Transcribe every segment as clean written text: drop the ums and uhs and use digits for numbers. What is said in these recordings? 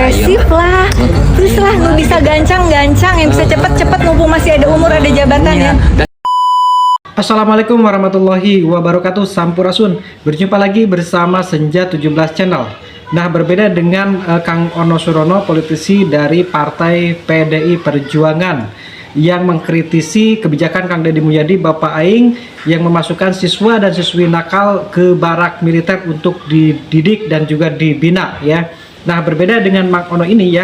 progresif lah. Terus lah lu bisa gancang-gancang, yang bisa cepet-cepet mumpung masih ada umur, ada jabatan ya. Assalamualaikum warahmatullahi wabarakatuh. Sampurasun. Berjumpa lagi bersama Senja 17 Channel. Nah, berbeda dengan Kang Ono Surono, politisi dari Partai PDI Perjuangan, yang mengkritisi kebijakan Kang Deddy Mulyadi, Bapak Aing, yang memasukkan siswa dan siswi nakal ke barak militer untuk dididik dan juga dibina ya. Nah, berbeda dengan Mang Ono ini ya,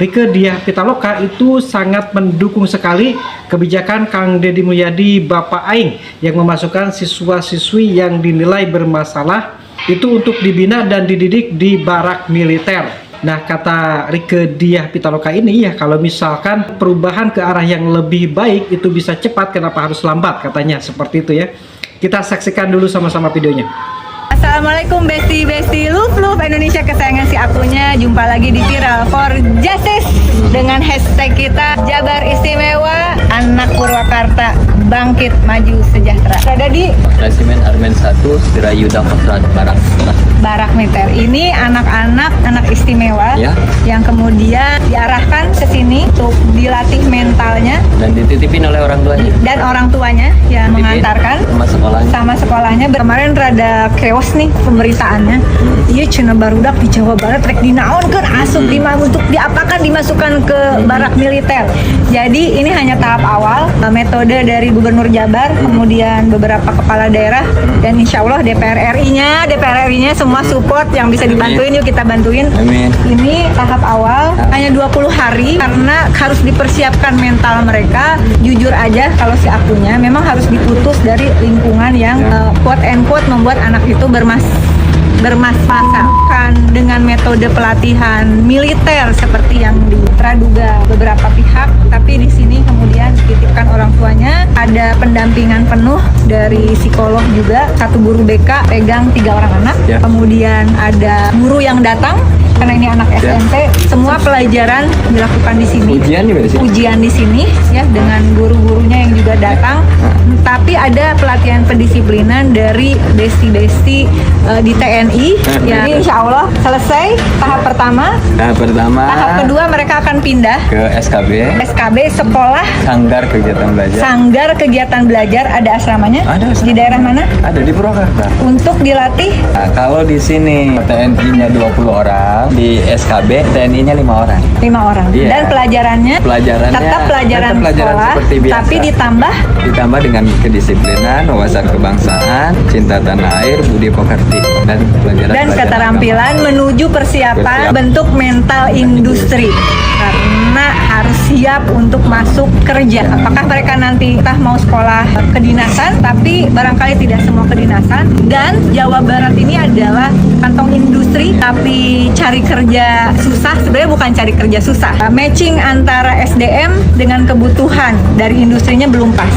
Rieke Diah Pitaloka itu sangat mendukung sekali kebijakan Kang Deddy Mulyadi, Bapak Aing, yang memasukkan siswa-siswi yang dinilai bermasalah itu untuk dibina dan dididik di barak militer. Nah, kata Rieke Diah Pitaloka ini ya, kalau misalkan perubahan ke arah yang lebih baik itu bisa cepat, kenapa harus lambat, katanya seperti itu ya. Kita saksikan dulu sama-sama videonya. Assalamualaikum besti love Indonesia kesayangan si akunya. Jumpa lagi di Viral for Justice dengan hashtag kita Jabar Istimewa, Anak Purwakarta Bangkit Maju Sejahtera. Ada di Resimen Armen 1 Dirayuda Kostrat barak militer. Ini anak istimewa ya, yang kemudian diarahkan ke sini untuk dilatih mentalnya dan dititipin oleh orang tuanya dan orang tuanya yang mengantarkan sama sekolahnya. Sama sekolahnya. Kemarin rada chaos nih pemberitaannya. Iya, cina barudak di Jawa Barat rek dinaonkeun asup untuk diapakan dimasukkan ke barak militer. Jadi ini hanya tahap awal, metode dari Gubernur Jabar, kemudian beberapa kepala daerah, dan insya Allah DPR RI-nya semua support, yang bisa dibantuin yuk kita bantuin. Amin. Ini tahap awal, hanya 20 hari karena harus dipersiapkan mental mereka. Jujur aja kalau si akunya memang harus diputus dari lingkungan yang quote and quote membuat anak itu bermasalah kan dengan metode pelatihan militer seperti yang dipraduga beberapa pihak, tapi di sini kemudian dititipkan orang tuanya, ada pendampingan penuh dari psikolog juga, satu guru BK pegang 3 orang anak, kemudian ada guru yang datang karena ini anak SMP, semua pelajaran dilakukan di sini. Ujian di sini ya, dengan guru-gurunya yang juga datang. Tapi ada pelatihan pendisiplinan dari besti-besti di TNI ya. Jadi insya Allah selesai tahap pertama. Tahap kedua mereka akan pindah ke SKB sekolah Sanggar Kegiatan Belajar. Ada asramanya? Ada asrama. Di daerah mana? Ada di Purwakarta. Untuk dilatih. Nah, kalau di sini TNI-nya 20 orang, di SKB TNI-nya 5 orang. 5 orang. Iya. Dan pelajarannya tetap pelajaran sekolah, seperti biasa, tapi ditambah dengan kedisiplinan, wawasan kebangsaan, cinta tanah air, budi pekerti, dan pelajaran keterampilan menuju persiapan bentuk mental industri, karena harus siap untuk masuk kerja. Apakah mereka nanti entah mau sekolah kedinasan, tapi barangkali tidak semua kedinasan. Dan Jawa Barat ini adalah kantong industri, tapi cari kerja susah. Sebenarnya bukan cari kerja susah, matching antara SDM dengan kebutuhan dari industrinya belum pas.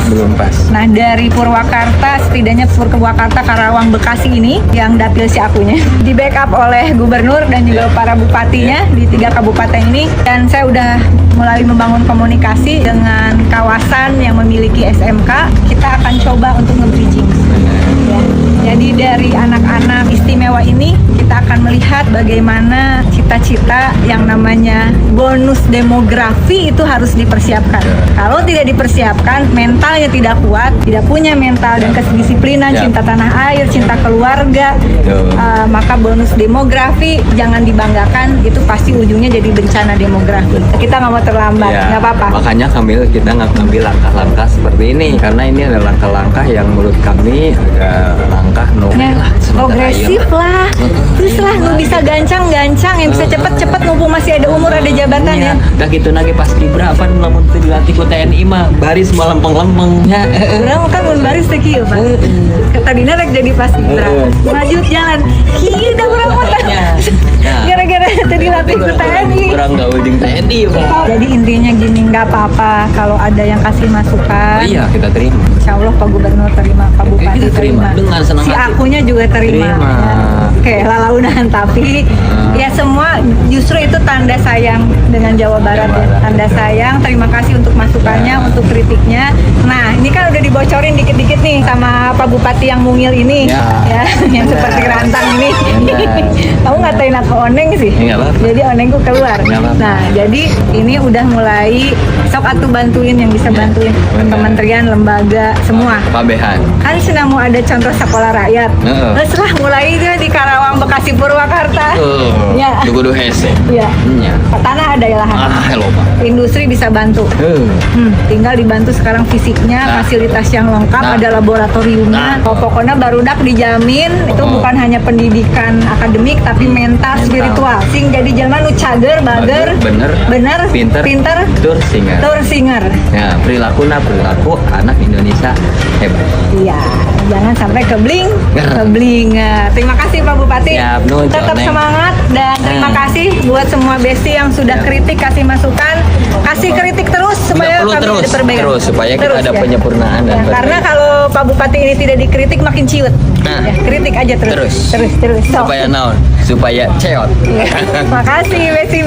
Nah, dari Purwakarta, setidaknya Purwakarta, Karawang, Bekasi ini yang dapil si akunya di backup oleh gubernur dan juga para bupatinya di 3 kabupaten ini. Dan saya udah mulai membangun komunikasi dengan kawasan yang memiliki SMK. Kita akan coba untuk nge-bridging ya. Jadi dari anak-anak istimewa ini kita akan melihat bagaimana cita-cita yang namanya bonus demografi itu harus dipersiapkan. Kalau tidak dipersiapkan, mentalnya tidak kuat, tidak punya mental dan kedisiplinan, cinta tanah air, cinta keluarga, maka bonus demografi jangan dibanggakan, itu pasti ujungnya jadi bencana demografi. Kita nggak mau terlambat, nggak apa-apa. Makanya kita ngambil langkah-langkah seperti ini, karena ini adalah langkah-langkah yang menurut kami agak langkah progresif lah. Terus lah lu bisa gancang-gancang, yang bisa cepet-cepet mumpung masih ada umur, ada jabatan ya. Dah gitu nage pas Kibra apa namun dilatih ku TNI mah baris mah lempeng-lempeng nya. Urang kan mun baris teh kieu, Pak. Tadina rek jadi pas Kibra. Maju jalan. Kieu da urang mah. Gara-gara tadi dilatih ku TNI. orang gaul jeung TNI Pak. Jadi intinya gini, nggak apa-apa kalau ada yang kasih masukan. Oh iya, kita terima. Insya Allah Pak Gubernur terima, Pak Bupati Kita terima dengan senang si hati. akunya juga terima. Terima. Ya. Oke, lalaunan tapi ya semua justru itu tanda sayang dengan Jawa Barat ya. Tanda sayang, terima kasih untuk masukannya, untuk kritiknya. Nah, ini kan udah dibocorin dikit-dikit nih sama Pak Bupati yang mungil ini, Ya. yang seperti rantang ini. Benar. Kamu ngatain aku oneng sih. Nggak apa-apa. Jadi onengku keluar. Nggak apa-apa. Nah, jadi ini udah mulai sok atuh bantuin yang bisa bantuin benar. kementerian, lembaga, semua. Pabehan. Kan sudah mau ada contoh sekolah rakyat. Heeh. Terus lah mulai dia di Karawang, Bekasi, Purwakarta. Ya. Dugu hese. Ya. Nya. Tanah ada ya lahan. Hello Pak. Industri bisa bantu. Tinggal dibantu sekarang fisiknya, Nah. fasilitas yang lengkap, Nah. ada laboratoriumnya. Nah. Pokoknya barudak dijamin itu bukan hanya pendidikan akademik tapi mental, spiritual. Sing jadi jelema nu cager, bager, bener, pinter, tur singer. tur singer. Ya, perilaku anak Indonesia hebat. Iya, jangan sampai kebling. Terima kasih Pak Bupati. Siap, nuhun, Tetap Neng. semangat dan terima kasih buat semua besti yang sudah kritik, kasih masukan, kasih kritik terus supaya perlu kami terus, ada perbaikan. terus, supaya kita ada penyempurnaan dan Ya, karena perbaikan. kalau Pak Bupati ini tidak dikritik makin ciut. Nah. Ya, kritik aja terus. Terus. So. Supaya naon? Supaya ceot. Ya. Makasih besti.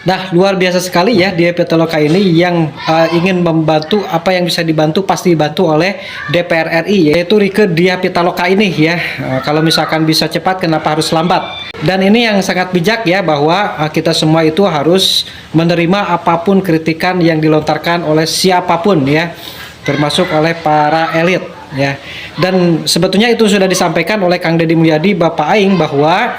Nah, luar biasa sekali ya Dia Pitaloka ini yang ingin membantu apa yang bisa dibantu pasti dibantu oleh DPR RI, yaitu Rieke Diah Pitaloka ini ya. Kalau misalkan bisa cepat, kenapa harus lambat? Dan ini yang sangat bijak ya, bahwa kita semua itu harus menerima apapun kritikan yang dilontarkan oleh siapapun ya, termasuk oleh para elit ya. Dan sebetulnya itu sudah disampaikan oleh Kang Deddy Mulyadi, Bapak Aing, bahwa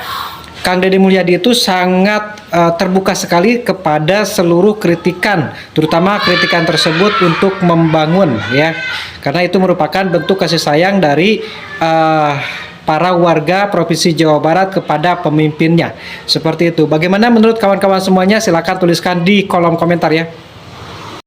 Kang Deddy Mulyadi itu sangat terbuka sekali kepada seluruh kritikan, terutama kritikan tersebut untuk membangun ya, karena itu merupakan bentuk kasih sayang dari para warga Provinsi Jawa Barat kepada pemimpinnya. Seperti itu. Bagaimana menurut kawan-kawan semuanya? Silakan tuliskan di kolom komentar ya.